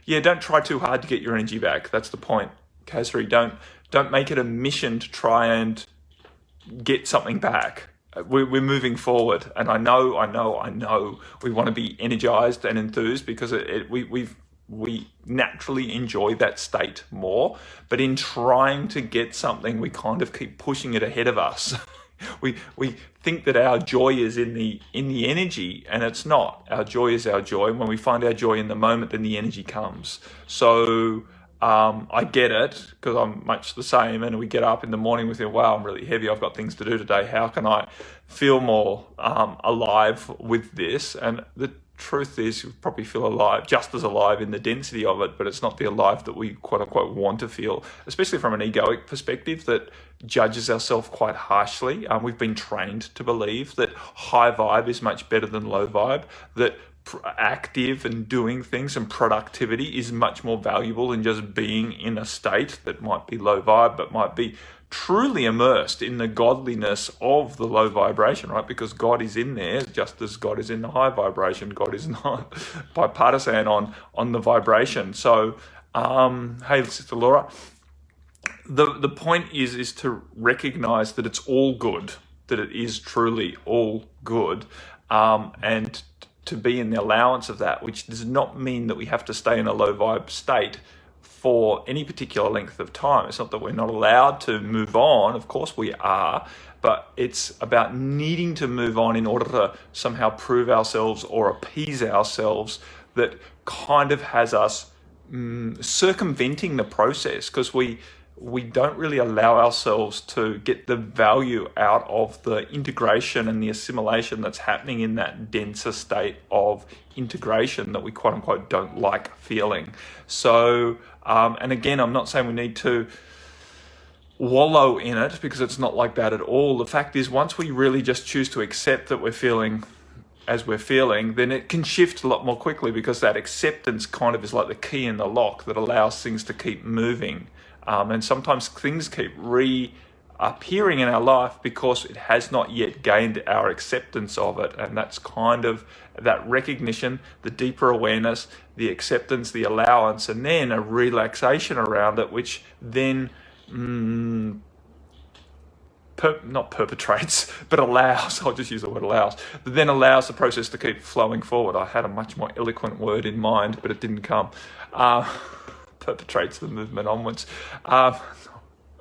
yeah, don't try too hard to get your energy back. That's the point, Kazri. Don't make it a mission to try and get something back. We're moving forward, and I know we want to be energized and enthused because we naturally enjoy that state more. But in trying to get something, we kind of keep pushing it ahead of us. we think that our joy is in the energy, and it's not. Our joy is our joy. When we find our joy in the moment, then the energy comes. So I get it, because I'm much the same, and we get up in the morning with, wow, I'm really heavy, I've got things to do today, how can I feel more alive with this? And the truth is, you probably feel alive, just as alive in the density of it, but it's not the alive that we quote unquote want to feel, especially from an egoic perspective that judges ourselves quite harshly. We've been trained to believe that high vibe is much better than low vibe, that active and doing things and productivity is much more valuable than just being in a state that might be low vibe, but might be truly immersed in the godliness of the low vibration, right? Because God is in there, just as God is in the high vibration. God is not bipartisan on the vibration. So, hey, Sister Laura, the point is to recognize that it's all good, that it is truly all good, and to be in the allowance of that, which does not mean that we have to stay in a low vibe state for any particular length of time. It's not that we're not allowed to move on. Of course we are, but it's about needing to move on in order to somehow prove ourselves or appease ourselves. That kind of has us circumventing the process, because we don't really allow ourselves to get the value out of the integration and the assimilation that's happening in that denser state of integration that we quote unquote don't like feeling. So, and again, I'm not saying we need to wallow in it, because it's not like that at all. The fact is, once we really just choose to accept that we're feeling as we're feeling, then it can shift a lot more quickly, because that acceptance kind of is like the key in the lock that allows things to keep moving. And sometimes things keep reappearing in our life because it has not yet gained our acceptance of it. And that's kind of that recognition, the deeper awareness, the acceptance, the allowance, and then a relaxation around it, which then not perpetrates, but allows, I'll just use the word allows, but then allows the process to keep flowing forward. I had a much more eloquent word in mind, but it didn't come. Perpetrates the movement onwards.